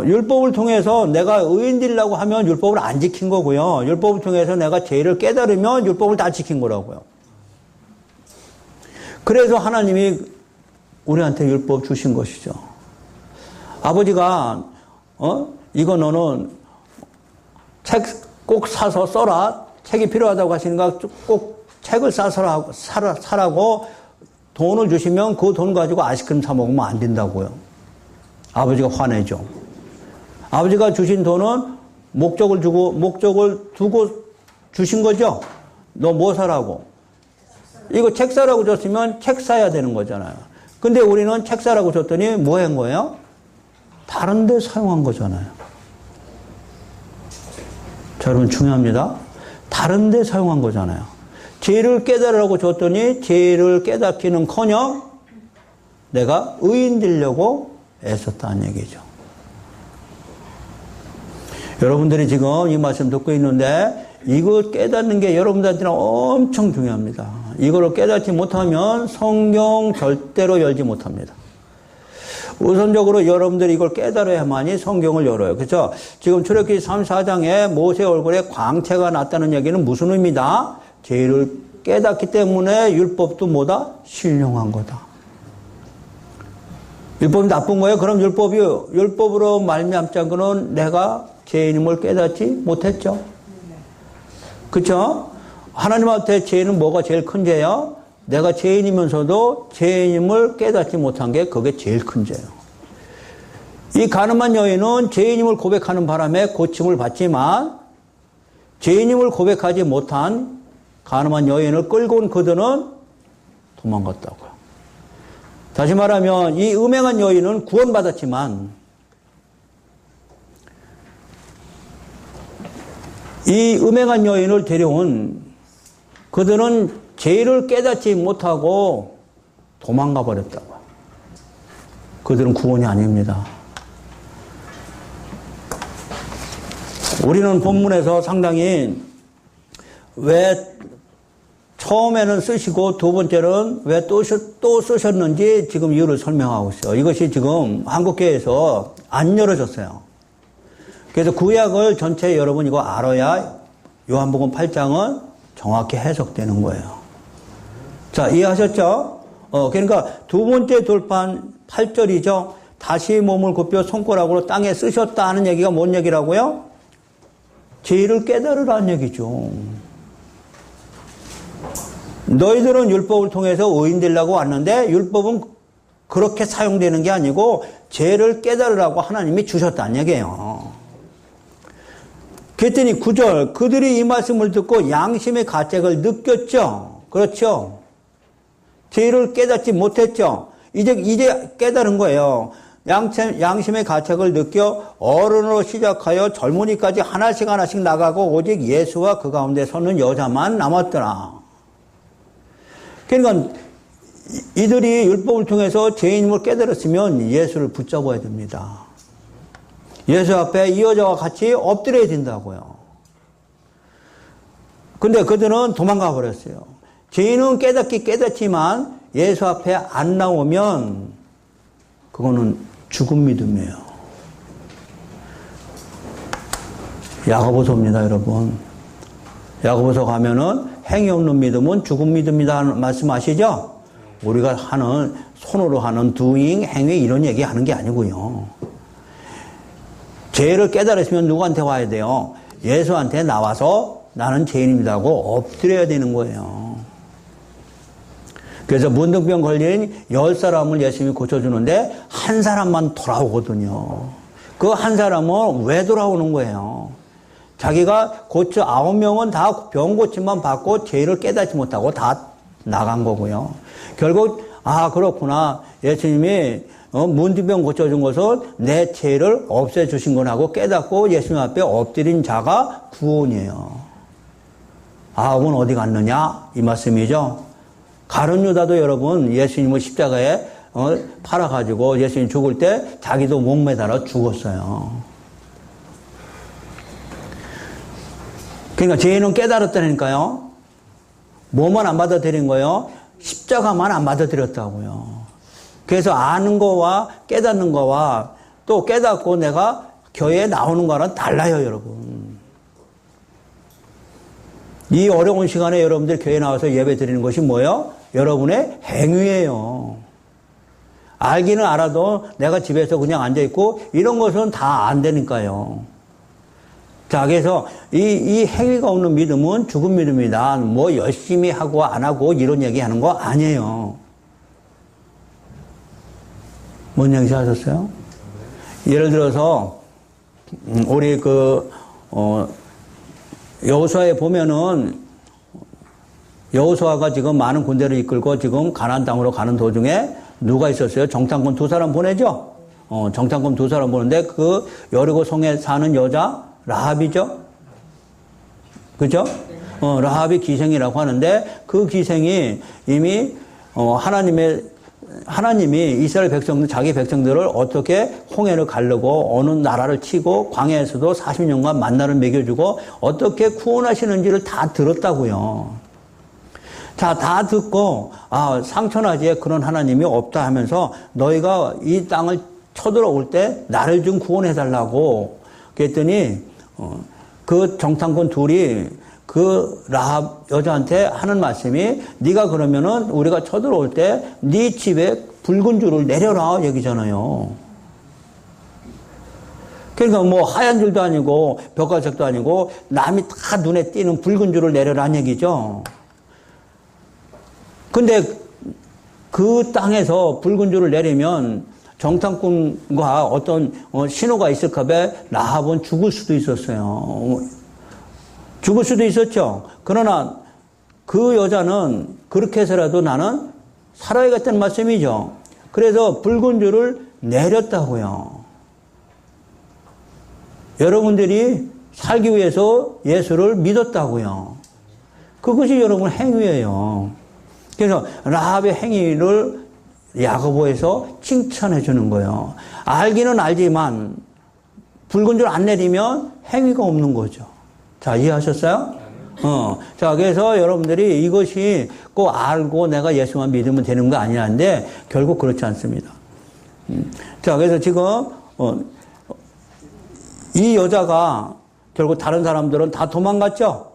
율법을 통해서 내가 의인 되려고 하면 율법을 안 지킨 거고요. 율법을 통해서 내가 죄를 깨달으면 율법을 다 지킨 거라고요. 그래서 하나님이 우리한테 율법 주신 것이죠. 아버지가 이거 너는 책 꼭 사서 써라. 책이 필요하다고 하시니까 꼭 책을 사라고 돈을 주시면 그 돈 가지고 아이스크림 사 먹으면 안 된다고요. 아버지가 화내죠. 아버지가 주신 돈은 목적을 두고 주신 거죠. 너 뭐 사라고? 이거 책 사라고 줬으면 책 사야 되는 거잖아요. 근데 우리는 책 사라고 줬더니 뭐 한 거예요? 다른 데 사용한 거잖아요. 자, 여러분 중요합니다. 다른 데 사용한 거잖아요. 죄를 깨달으라고 줬더니 죄를 깨닫기는커녕 내가 의인 되려고 애썼다는 얘기죠. 여러분들이 지금 이 말씀 듣고 있는데 이거 깨닫는 게 여러분들한테는 엄청 중요합니다. 이거를 깨닫지 못하면 성경 절대로 열지 못합니다. 우선적으로 여러분들이 이걸 깨달아야만이 성경을 열어요. 그렇죠? 지금 출애굽기 34장에 모세 얼굴에 광채가 났다는 얘기는 무슨 의미다? 죄를 깨닫기 때문에 율법도 뭐다? 신령한 거다. 율법이 나쁜 거예요? 그럼 율법으로 말미암지 않고는 내가 죄인임을 깨닫지 못했죠. 그렇죠? 하나님한테 죄는 뭐가 제일 큰 죄예요? 내가 죄인이면서도 죄인임을 깨닫지 못한 게 그게 제일 큰 죄예요. 이 가늠한 여인은 죄인임을 고백하는 바람에 고침을 받지만 죄인임을 고백하지 못한 가늠한 여인을 끌고 온 그들은 도망갔다고요. 다시 말하면 이 음행한 여인은 구원받았지만 이 음행한 여인을 데려온 그들은 죄를 깨닫지 못하고 도망가 버렸다고요. 그들은 구원이 아닙니다. 우리는 본문에서 상당히 왜 처음에는 쓰시고 두 번째는 왜 또 쓰셨는지 지금 이유를 설명하고 있어요. 이것이 지금 한국교회에서 안 열어졌어요. 그래서 구약을 전체 여러분 이거 알아야 요한복음 8장은 정확히 해석되는 거예요. 자, 이해하셨죠? 그러니까 두 번째 돌판 8절이죠. 다시 몸을 굽혀 손가락으로 땅에 쓰셨다 하는 얘기가 뭔 얘기라고요? 죄를 깨달으라는 얘기죠. 너희들은 율법을 통해서 의인 되려고 왔는데 율법은 그렇게 사용되는 게 아니고 죄를 깨달으라고 하나님이 주셨다는 얘기예요. 그랬더니 9절 그들이 이 말씀을 듣고 양심의 가책을 느꼈죠. 그렇죠. 죄를 깨닫지 못했죠. 이제 깨달은 거예요. 양심의 가책을 느껴 어른으로 시작하여 젊은이까지 하나씩 나가고 오직 예수와 그 가운데 서는 여자만 남았더라. 그러니까 이들이 율법을 통해서 죄인임을 깨달았으면 예수를 붙잡아야 됩니다. 예수 앞에 이 여자와 같이 엎드려야 된다고요. 근데 그들은 도망가 버렸어요. 죄인은 깨닫지만 예수 앞에 안 나오면 그거는 죽은 믿음이에요. 야고보서입니다, 여러분. 야고보서 가면은 행위 없는 믿음은 죽은 믿음이다 말씀하시죠? 우리가 하는 손으로 하는 doing, 행위 이런 얘기 하는 게 아니고요. 죄를 깨달으시면 누구한테 와야 돼요? 예수한테 나와서 나는 죄인입니다 하고 엎드려야 되는 거예요. 그래서 문둥병 걸린 10사람을 예수님이 고쳐주는데 한 사람만 돌아오거든요. 그 한 사람은 왜 돌아오는 거예요? 자기가 고쳐 9명은 다 병 고침만 받고 죄를 깨닫지 못하고 다 나간 거고요. 결국 그렇구나. 예수님이 문둥병 고쳐준 것은 내 죄를 없애주신 거라고 깨닫고 예수님 앞에 엎드린 자가 구원이에요. 9은 어디 갔느냐? 이 말씀이죠. 가룟 유다도 여러분 예수님을 십자가에 팔아가지고 예수님 죽을 때 자기도 목매달아 죽었어요. 그러니까 죄인은 깨달았다니까요. 뭐만 안 받아들인 거예요? 십자가만 안 받아들였다고요. 그래서 아는 거와 깨닫는 거와 또 깨닫고 내가 교회에 나오는 거랑 달라요, 여러분. 이 어려운 시간에 여러분들 교회에 나와서 예배 드리는 것이 뭐예요? 여러분의 행위예요. 알기는 알아도 내가 집에서 그냥 앉아있고 이런 것은 다 안 되니까요. 자, 그래서 이 행위가 없는 믿음은 죽은 믿음이다. 뭐 열심히 하고 안 하고 이런 얘기 하는 거 아니에요. 뭔 얘기 하셨어요? 예를 들어서 우리 여호수아에 보면은 여호수아가 지금 많은 군대를 이끌고 지금 가나안 땅으로 가는 도중에 누가 있었어요? 정탐꾼 2사람 보내죠? 정탐꾼 2사람 보는데 그 여리고 성에 사는 여자 라합이죠? 그죠? 라합이 기생이라고 하는데 그 기생이 이미 하나님이 이스라엘 백성들, 자기 백성들을 어떻게 홍해를 가르고 어느 나라를 치고 광야에서도 40년간 만나를 먹여주고 어떻게 구원하시는지를 다 들었다고요. 자, 다 듣고 상천하지에 그런 하나님이 없다 하면서 너희가 이 땅을 쳐들어올 때 나를 좀 구원해달라고 그랬더니 그 정탐꾼 둘이 그 라합 여자한테 하는 말씀이 네가 그러면은 우리가 쳐들어올 때 네 집에 붉은 줄을 내려라 얘기잖아요. 그러니까 뭐 하얀 줄도 아니고 벽화색도 아니고 남이 다 눈에 띄는 붉은 줄을 내려라는 얘기죠. 근데 그 땅에서 붉은 줄을 내리면 정탐꾼과 어떤 신호가 있을까 봐 라합은 죽을 수도 있었어요. 죽을 수도 있었죠. 그러나 그 여자는 그렇게 해서라도 나는 살아야겠다는 말씀이죠. 그래서 붉은 줄을 내렸다고요. 여러분들이 살기 위해서 예수를 믿었다고요. 그것이 여러분 행위예요. 그래서 라합의 행위를 야고보에서 칭찬해 주는 거예요. 알기는 알지만 붉은 줄 안 내리면 행위가 없는 거죠. 자, 이해하셨어요? 자, 그래서 여러분들이 이것이 꼭 알고 내가 예수만 믿으면 되는 거 아니라는데 결국 그렇지 않습니다. 자, 그래서 지금 이 여자가 결국 다른 사람들은 다 도망갔죠?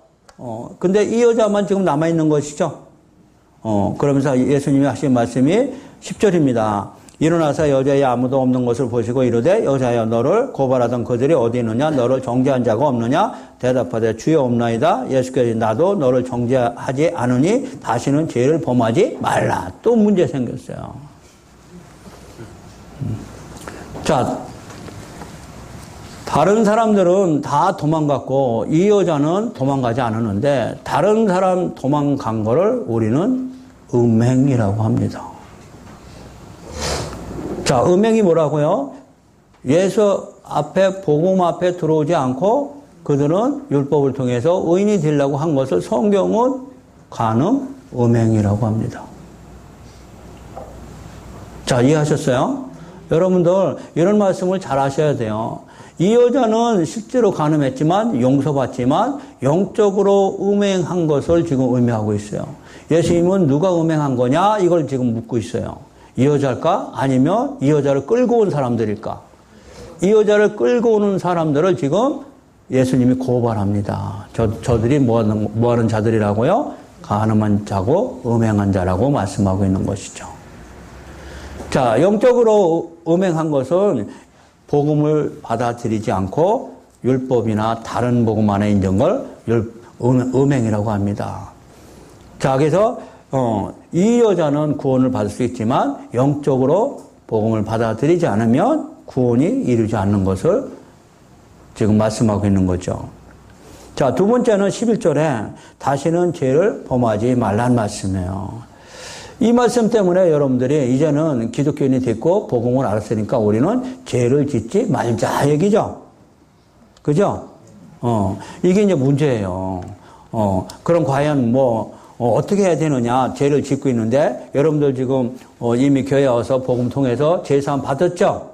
근데 이 여자만 지금 남아있는 것이죠? 그러면서 예수님이 하신 말씀이 10절입니다. 일어나서 여자의 아무도 없는 것을 보시고 이르되 여자여 너를 고발하던 그들이 어디 있느냐 너를 정죄한 자가 없느냐 대답하되 주여 없나이다. 예수께서 나도 너를 정죄하지 않으니 다시는 죄를 범하지 말라. 또 문제 생겼어요. 자, 다른 사람들은 다 도망갔고 이 여자는 도망가지 않았는데 다른 사람 도망간 거를 우리는 음행이라고 합니다. 자, 음행이 뭐라고요? 예수 앞에, 복음 앞에 들어오지 않고 그들은 율법을 통해서 의인이 되려고 한 것을 성경은 간음, 음행이라고 합니다. 자, 이해하셨어요? 여러분들, 이런 말씀을 잘 하셔야 돼요. 이 여자는 실제로 간음했지만, 용서받지만, 영적으로 음행한 것을 지금 의미하고 있어요. 예수님은 누가 음행한 거냐? 이걸 지금 묻고 있어요. 이 여자일까? 아니면 이 여자를 끌고 온 사람들일까? 이 여자를 끌고 오는 사람들을 지금 예수님이 고발합니다. 저들이 뭐 하는 자들이라고요? 간음한 자고 음행한 자라고 말씀하고 있는 것이죠. 자, 영적으로 음행한 것은 복음을 받아들이지 않고 율법이나 다른 복음 안에 있는 걸 음행이라고 합니다. 자, 그래서 이 여자는 구원을 받을 수 있지만 영적으로 복음을 받아들이지 않으면 구원이 이루지 않는 것을 지금 말씀하고 있는 거죠. 자, 두 번째는 11절에 다시는 죄를 범하지 말란 말씀이에요. 이 말씀 때문에 여러분들이 이제는 기독교인이 됐고 복음을 알았으니까 우리는 죄를 짓지 말자 얘기죠. 그죠? 이게 이제 문제예요. 그럼 과연 어떻게 해야 되느냐, 죄를 짓고 있는데, 여러분들 지금, 이미 교회 와서 복음 통해서 죄사함 받았죠?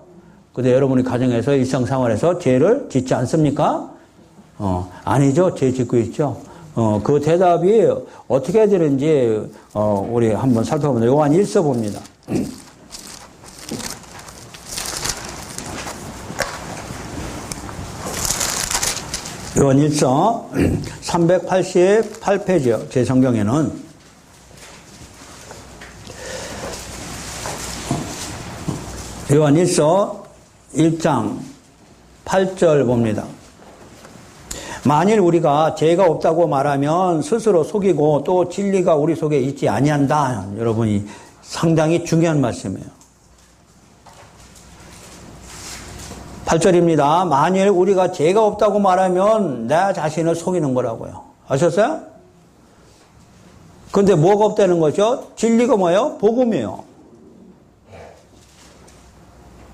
근데 여러분이 가정에서 일상생활에서 죄를 짓지 않습니까? 아니죠. 죄 짓고 있죠. 그 대답이 어떻게 해야 되는지, 우리 한번 살펴보면, 요한 1서 봅니다. 요한 1서 388페이지요. 제 성경에는. 요한 1서 1장 8절 봅니다. 만일 우리가 죄가 없다고 말하면 스스로 속이고 또 진리가 우리 속에 있지 아니한다. 여러분이 상당히 중요한 말씀이에요. 8절입니다. 만일 우리가 죄가 없다고 말하면 내 자신을 속이는 거라고요. 아셨어요? 근데 뭐가 없다는 거죠? 진리가 뭐예요? 복음이에요.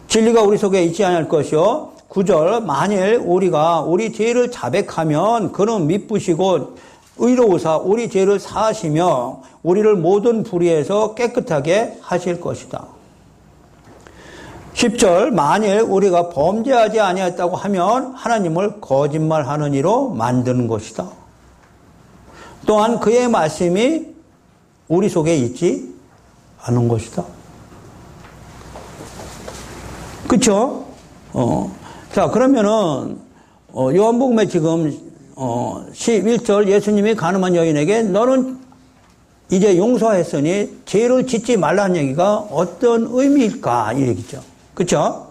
진리가 우리 속에 있지 않을 것이요. 9절, 만일 우리가 우리 죄를 자백하면 그는 미쁘시고 의로우사 우리 죄를 사하시며 우리를 모든 불의에서 깨끗하게 하실 것이다. 10절, 만일 우리가 범죄하지 아니했다고 하면 하나님을 거짓말하는 이로 만드는 것이다. 또한 그의 말씀이 우리 속에 있지 않은 것이다. 그렇죠? 자, 그러면은 요한복음에 지금 11절 예수님이 가늠한 여인에게 너는 이제 용서했으니 죄를 짓지 말라는 얘기가 어떤 의미일까 이 얘기죠. 그렇죠?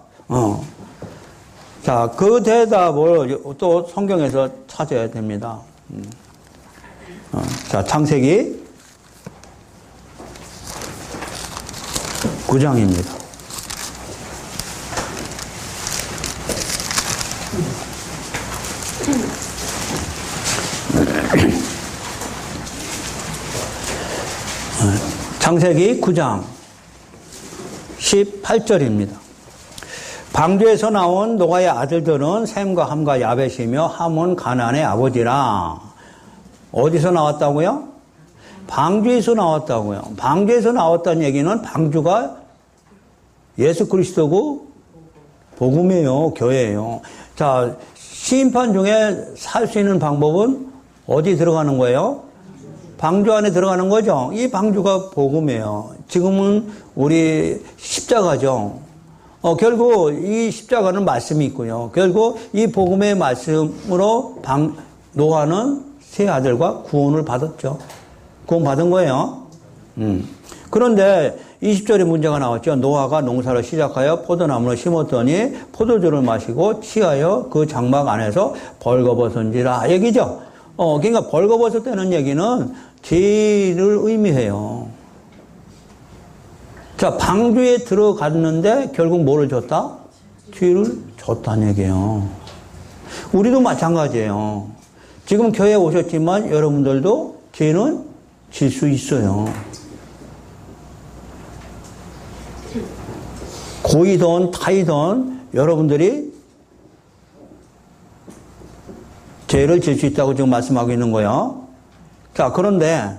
자, 그 대답을 또 성경에서 찾아야 됩니다. 자, 창세기 9장입니다. 창세기 9장 18절입니다. 방주에서 나온 노아의 아들들은 셈과 함과 야벳이며 함은 가나안의 아버지라. 어디서 나왔다고요? 방주에서 나왔다고요. 방주에서 나왔다는 얘기는 방주가 예수 그리스도고 복음이에요. 교회예요. 자, 시인판 중에 살 수 있는 방법은 어디 들어가는 거예요? 방주 안에 들어가는 거죠. 이 방주가 복음이에요. 지금은 우리 십자가죠. 결국 이 십자가는 말씀이 있고요. 결국 이 복음의 말씀으로 노아는 세 아들과 구원을 받았죠. 구원 받은 거예요. 그런데 20절에 문제가 나왔죠. 노아가 농사를 시작하여 포도나무를 심었더니 포도주를 마시고 취하여 그 장막 안에서 벌거벗은지라 얘기죠. 그러니까 벌거벗었다는 얘기는 죄를 의미해요. 자, 방주에 들어갔는데 결국 뭐를 줬다? 죄를 줬다는 얘기예요. 우리도 마찬가지예요. 지금 교회에 오셨지만 여러분들도 죄는 질 수 있어요. 고이든 타이든 여러분들이 죄를 질 수 있다고 지금 말씀하고 있는 거예요. 자, 그런데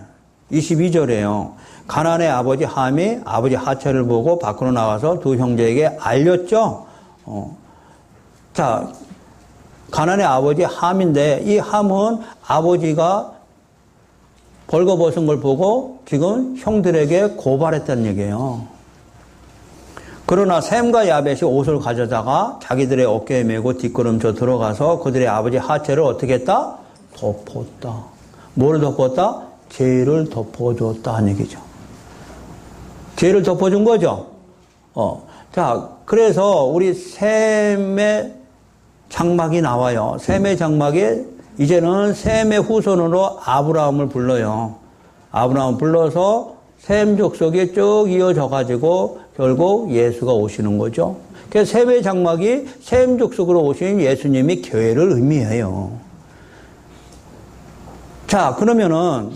22절에요. 가나안의 아버지 함이 아버지 하체를 보고 밖으로 나와서 두 형제에게 알렸죠. 자, 가나안의 아버지 함인데 이 함은 아버지가 벌거벗은 걸 보고 지금 형들에게 고발했다는 얘기예요. 그러나 셈과 야벳이 옷을 가져다가 자기들의 어깨에 메고 뒷걸음쳐 들어가서 그들의 아버지 하체를 어떻게 했다? 덮었다. 뭐를 덮었다? 죄를 덮어줬다는 얘기죠. 죄를 덮어준 거죠. 자, 그래서 우리 셈의 장막이 나와요. 셈의 장막에 이제는 셈의 후손으로 아브라함을 불러요. 아브라함을 불러서 셈 족속이 쭉 이어져 가지고 결국 예수가 오시는 거죠. 그래서 셈의 장막이 셈 족속으로 오신 예수님이 교회를 의미해요. 자, 그러면은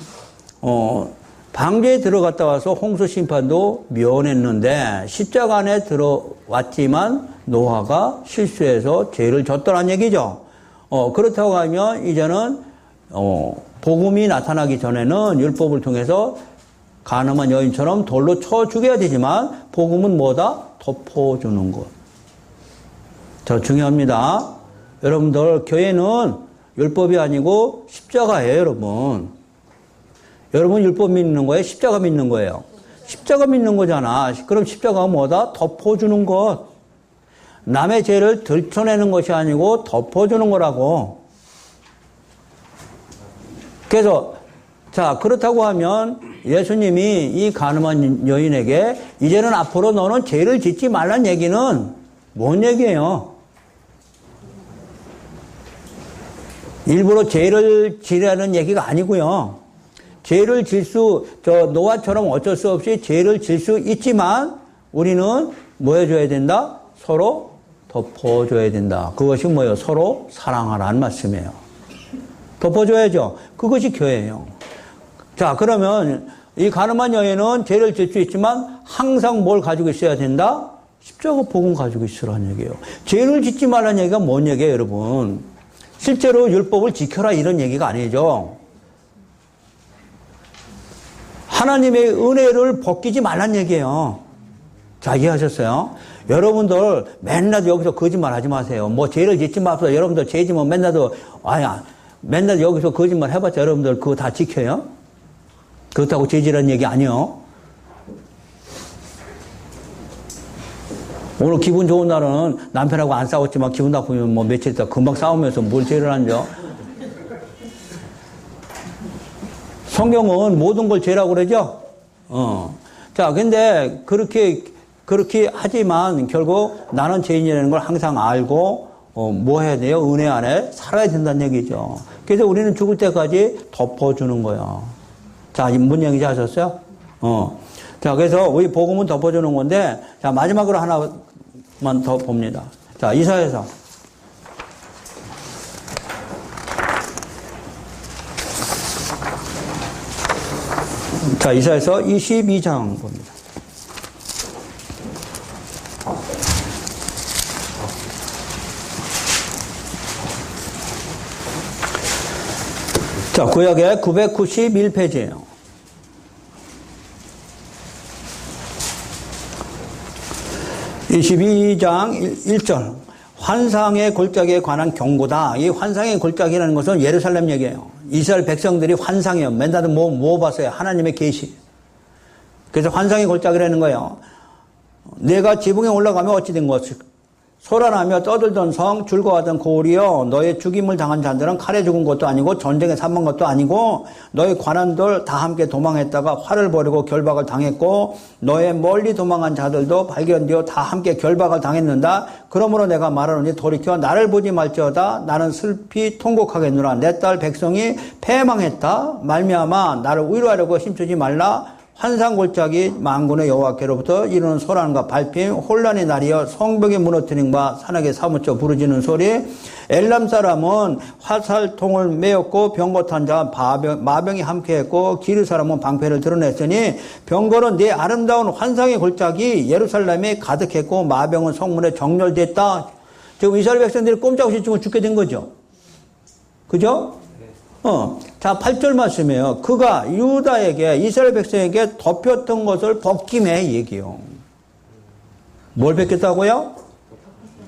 방주에 들어갔다 와서 홍수 심판도 면했는데 십자가 안에 들어왔지만 노아가 실수해서 죄를 졌더란 얘기죠. 그렇다고 하면 이제는 복음이 나타나기 전에는 율법을 통해서 가늠한 여인처럼 돌로 쳐 죽여야 되지만 복음은 뭐다? 덮어주는 것. 저 중요합니다. 여러분들 교회는 율법이 아니고 십자가예요, 여러분. 여러분 율법 믿는 거예요? 십자가 믿는 거예요? 십자가 믿는 거잖아. 그럼 십자가가 뭐다? 덮어주는 것. 남의 죄를 들춰내는 것이 아니고 덮어주는 거라고. 그래서 자, 그렇다고 하면 예수님이 이 가늠한 여인에게 이제는 앞으로 너는 죄를 짓지 말란 얘기는 뭔 얘기예요? 일부러 죄를 지라는 얘기가 아니고요. 죄를 노아처럼 어쩔 수 없이 죄를 질 수 있지만 우리는 뭐 해줘야 된다? 서로 덮어줘야 된다. 그것이 뭐예요? 서로 사랑하라는 말씀이에요. 덮어줘야죠. 그것이 교회예요. 자, 그러면 이 가늠한 여인은 죄를 질 수 있지만 항상 뭘 가지고 있어야 된다? 십자가 복음 가지고 있으라는 얘기예요. 죄를 짓지 말라는 얘기가 뭔 얘기예요, 여러분? 실제로 율법을 지켜라 이런 얘기가 아니죠. 하나님의 은혜를 벗기지 말란 얘기예요. 자, 이해하셨어요? 여러분들 맨날 여기서 거짓말 하지 마세요. 뭐 죄를 짓지 마세요. 여러분들 죄 지면 맨날 여기서 거짓말 해봤자 여러분들 그거 다 지켜요? 그렇다고 죄지라는 얘기 아니요. 오늘 기분 좋은 날은 남편하고 안 싸웠지만 기분 나쁘면 뭐 며칠 있다 금방 싸우면서 뭘 죄를 하죠? 성경은 모든 걸 죄라고 그러죠? 자, 근데 그렇게 하지만 결국 나는 죄인이라는 걸 항상 알고, 뭐 해야 돼요? 은혜 안에 살아야 된다는 얘기죠. 그래서 우리는 죽을 때까지 덮어주는 거예요. 자, 뭔 얘기인지 아셨어요? 자, 그래서 우리 복음은 덮어주는 건데, 자, 마지막으로 하나만 더 봅니다. 자, 이사야서. 자, 이사야서 22장 봅니다. 자, 구약의 991페이지예요. 22장 1절. 환상의 골짜기에 관한 경고다. 이 환상의 골짜기라는 것은 예루살렘 얘기예요. 이스라엘 백성들이 환상이에요. 맨날 뭐 봤어요? 하나님의 계시. 그래서 환상의 골짜기라는 거예요. 내가 지붕에 올라가면 어찌 된 것일까? 소란하며 떠들던 성, 즐거워하던 고을이여, 너의 죽임을 당한 자들은 칼에 죽은 것도 아니고 전쟁에 사망한 것도 아니고 너의 관원들 다 함께 도망했다가 활을 벌이고 결박을 당했고 너의 멀리 도망한 자들도 발견되어 다 함께 결박을 당했는다. 그러므로 내가 말하노니 돌이켜 나를 보지 말지어다. 나는 슬피 통곡하겠노라. 내 딸 백성이 패망했다. 말미암아 나를 위로하려고 힘쓰지 말라. 환상골짜기 만군의 여호와께로부터 이르는 소란과 발핌 혼란의 날이여 성벽의 무너뜨림과 산악의 사무쳐 부르짖는 소리. 엘람 사람은 화살통을 메었고 병거 탄 자 마병이 함께했고 기르 사람은 방패를 드러냈으니 병거는 네 아름다운 환상의 골짜기 예루살렘에 가득했고 마병은 성문에 정렬됐다. 지금 이스라엘 백성들이 꼼짝없이 죽게 된 거죠. 그죠? 자, 8절 말씀이에요. 그가 유다에게, 이스라엘 백성에게 덮였던 것을 벗김에 얘기해요. 뭘 벗겼다고요?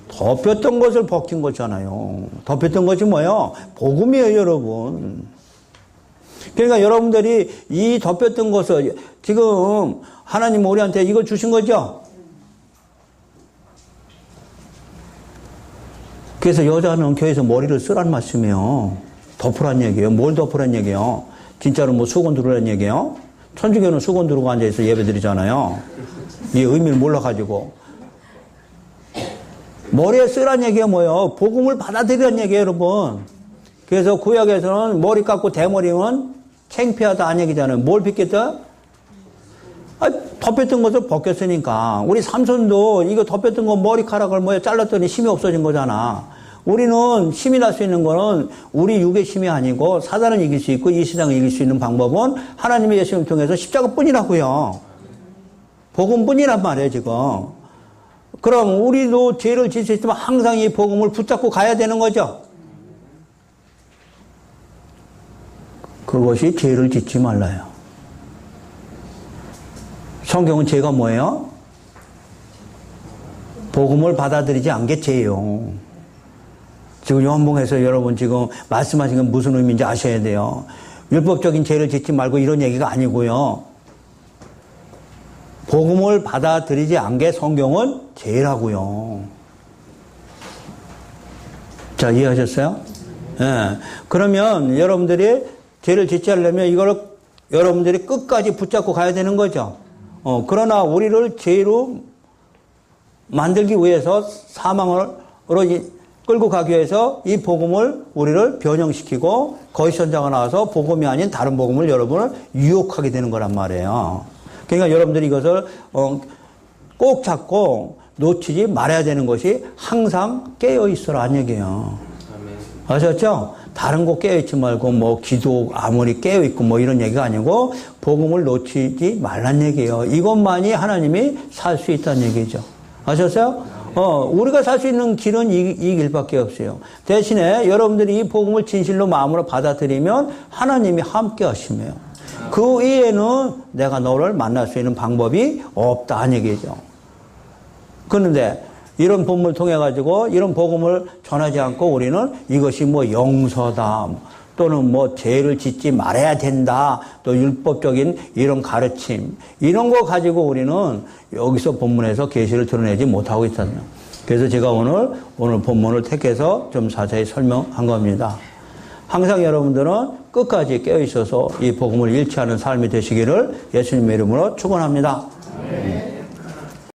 덮였던 것을 벗긴 거잖아요. 덮였던 것이 뭐예요? 복음이에요, 여러분. 그러니까 여러분들이 이 덮였던 것을, 지금 하나님 우리한테 이거 주신 거죠? 그래서 여자는 교회에서 머리를 쓰라는 말씀이에요. 덮으란 얘기예요. 뭘 덮으란 얘기예요? 진짜로 뭐 수건 두르란 얘기예요? 천주교는 수건 두르고 앉아있어 예배 드리잖아요. 이 의미를 몰라가지고. 머리에 쓰란 얘기가 뭐예요? 복음을 받아들이란 얘기예요, 여러분. 그래서 구약에서는 머리 깎고 대머리면 창피하다 한 얘기잖아요. 뭘 벗겼다? 덮였던 것을 벗겼으니까. 우리 삼손도 이거 덮였던 거 머리카락을 뭐야 잘랐더니 힘이 없어진 거잖아. 우리는 힘이 날 수 있는 거는 우리 육의 힘이 아니고 사단을 이길 수 있고 이 세상을 이길 수 있는 방법은 하나님의 예수님을 통해서 십자가뿐이라고요. 복음뿐이란 말이에요, 지금. 그럼 우리도 죄를 질 수 있지만 항상 이 복음을 붙잡고 가야 되는 거죠. 그것이 죄를 짓지 말라요. 성경은 죄가 뭐예요? 복음을 받아들이지 않게 죄예요. 지금 요한복음에서 여러분 지금 말씀하신 건 무슨 의미인지 아셔야 돼요. 율법적인 죄를 짓지 말고 이런 얘기가 아니고요. 복음을 받아들이지 않게 성경은 죄라고요. 자, 이해하셨어요? 예. 네. 그러면 여러분들이 죄를 짓지 않으려면 이걸 여러분들이 끝까지 붙잡고 가야 되는 거죠. 그러나 우리를 죄로 만들기 위해서 사망으로 끌고 가기 위해서 이 복음을 우리를 변형시키고 거짓 선자가 나와서 복음이 아닌 다른 복음을 여러분을 유혹하게 되는 거란 말이에요. 그러니까 여러분들이 이것을 꼭 잡고 놓치지 말아야 되는 것이 항상 깨어 있어라는 얘기예요. 아셨죠? 다른 거 깨어 있지 말고 뭐 기도 아무리 깨어 있고 뭐 이런 얘기가 아니고 복음을 놓치지 말란 얘기예요. 이것만이 하나님이 살 수 있다는 얘기죠. 아셨어요? 우리가 살 수 있는 길은 이 길밖에 없어요. 대신에 여러분들이 이 복음을 진실로 마음으로 받아들이면 하나님이 함께 하시며요. 그 이외에는 내가 너를 만날 수 있는 방법이 없다는 얘기죠. 그런데 이런 본문을 통해 가지고 이런 복음을 전하지 않고 우리는 이것이 뭐 용서다 또는 뭐 죄를 짓지 말아야 된다 또 율법적인 이런 가르침 이런 거 가지고 우리는 여기서 본문에서 계시를 드러내지 못하고 있잖아요. 그래서 제가 오늘 본문을 택해서 좀 자세히 설명한 겁니다. 항상 여러분들은 끝까지 깨어 있어서 이 복음을 잃지 않은 삶이 되시기를 예수님의 이름으로 축원합니다.